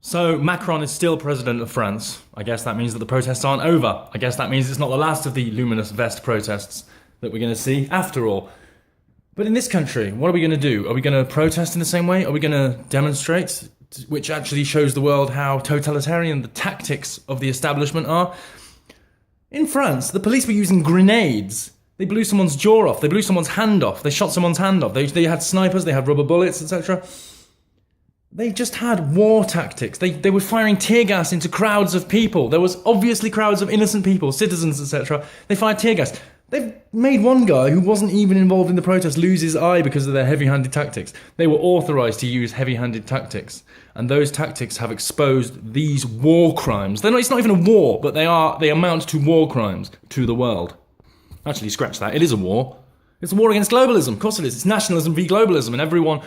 So Macron is still president of France. I guess that means that the protests aren't over. I guess that means it's not the last of the luminous vest protests that we're going to see after all. But in this country, what are we going to do? Are we going to protest in the same way? Are we going to demonstrate? Which actually shows the world how totalitarian the tactics of the establishment are. In France, the police were using grenades. They blew someone's jaw off. They blew someone's hand off. They shot someone's hand off. They had snipers. They had rubber bullets, etc. They just had war tactics. They were firing tear gas into crowds of people. There was obviously crowds of innocent people, citizens, etc. They fired tear gas. They've made one guy who wasn't even involved in the protest lose his eye because of their heavy-handed tactics. They were authorised to use heavy-handed tactics. And those tactics have exposed these war crimes. It's not even a war, but they amount to war crimes to the world. Actually, scratch that. It is a war. It's a war against globalism. Of course it is. It's nationalism v globalism. And everyone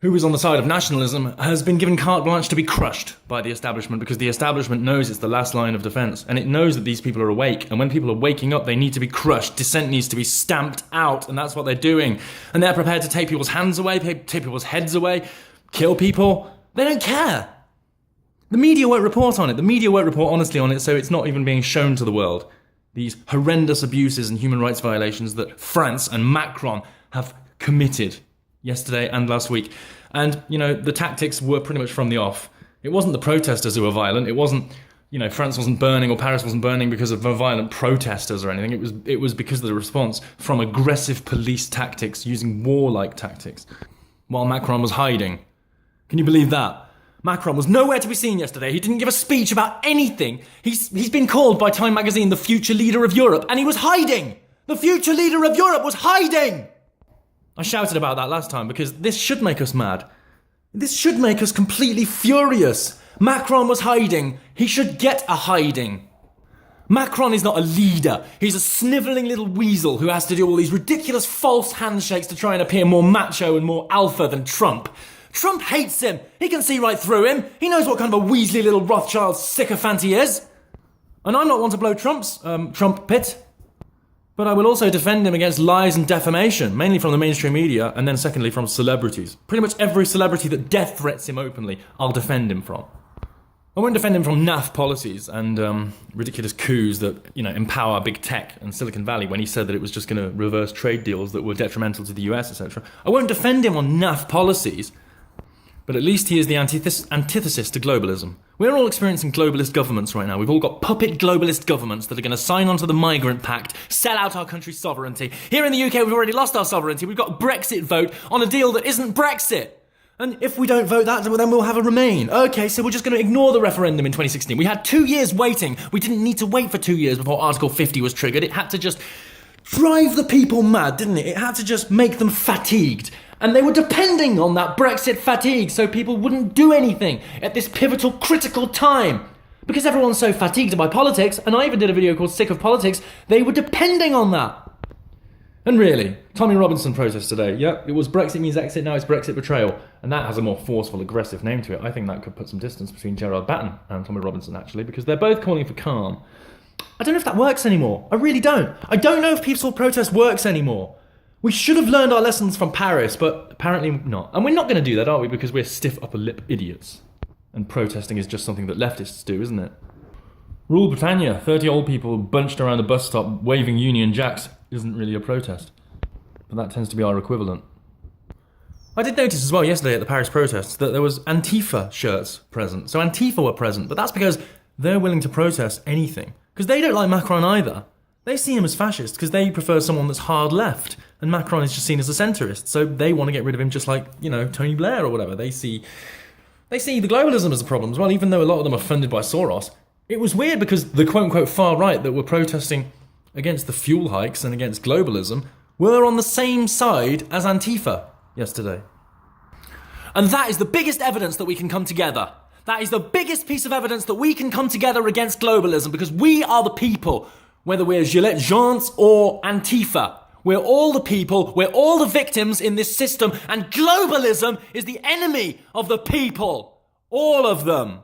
who is on the side of nationalism has been given carte blanche to be crushed by the establishment, because the establishment knows it's the last line of defence, and it knows that these people are awake, and when people are waking up, they need to be crushed. Dissent needs to be stamped out, and that's what they're doing. And they're prepared to take people's hands away, take people's heads away, kill people. They don't care. The media won't report on it. The media won't report honestly on it, so it's not even being shown to the world. These horrendous abuses and human rights violations that France and Macron have committed yesterday and last week. And, the tactics were pretty much from the off. It wasn't the protesters who were violent. It wasn't, France wasn't burning or Paris wasn't burning because of violent protesters or anything. It was because of the response from aggressive police tactics using warlike tactics while Macron was hiding. Can you believe that? Macron was nowhere to be seen yesterday. He didn't give a speech about anything. He's been called by Time magazine the future leader of Europe, and he was hiding. The future leader of Europe was hiding. I shouted about that last time because this should make us mad. This should make us completely furious. Macron was hiding. He should get a hiding. Macron is not a leader. He's a snivelling little weasel who has to do all these ridiculous false handshakes to try and appear more macho and more alpha than Trump. Trump hates him. He can see right through him. He knows what kind of a Weasley little Rothschild sycophant he is. And I'm not one to blow Trump's trumpet. But I will also defend him against lies and defamation, mainly from the mainstream media, and then secondly from celebrities. Pretty much every celebrity that death threats him openly, I'll defend him from. I won't defend him from naff policies and ridiculous coups that, empower big tech and Silicon Valley when he said that it was just going to reverse trade deals that were detrimental to the US, etc. I won't defend him on naff policies, but at least he is the antithesis to globalism. We're all experiencing globalist governments right now. We've all got puppet globalist governments that are going to sign on to the Migrant Pact, sell out our country's sovereignty. Here in the UK, we've already lost our sovereignty. We've got a Brexit vote on a deal that isn't Brexit. And if we don't vote that, then we'll have a Remain. Okay, so we're just going to ignore the referendum in 2016. We had 2 years waiting. We didn't need to wait for 2 years before Article 50 was triggered. It had to just drive the people mad, didn't it? It had to just make them fatigued. And they were depending on that Brexit fatigue so people wouldn't do anything at this pivotal, critical time. Because everyone's so fatigued by politics, and I even did a video called Sick of Politics, they were depending on that. And really, Tommy Robinson protest today. Yep, it was Brexit means exit, now it's Brexit betrayal. And that has a more forceful, aggressive name to it. I think that could put some distance between Gerard Batten and Tommy Robinson, actually, because they're both calling for calm. I don't know if that works anymore. I really don't. I don't know if peaceful protest works anymore. We should have learned our lessons from Paris, but apparently not. And we're not going to do that, are we? Because we're stiff upper lip idiots. And protesting is just something that leftists do, isn't it? Rule Britannia, 30 old people bunched around a bus stop waving Union Jacks isn't really a protest. But that tends to be our equivalent. I did notice as well yesterday at the Paris protests that there was Antifa shirts present. So Antifa were present, but that's because they're willing to protest anything. Because they don't like Macron either. They see him as fascist because they prefer someone that's hard left. And Macron is just seen as a centrist. So they want to get rid of him just like, Tony Blair or whatever. They see the globalism as a problem as well, even though a lot of them are funded by Soros. It was weird because the quote-unquote far right that were protesting against the fuel hikes and against globalism were on the same side as Antifa yesterday. And that is the biggest evidence that we can come together. That is the biggest piece of evidence that we can come together against globalism, because we are the people, whether we're Gilette Jaunes or Antifa. We're all the people, we're all the victims in this system, and globalism is the enemy of the people. All of them.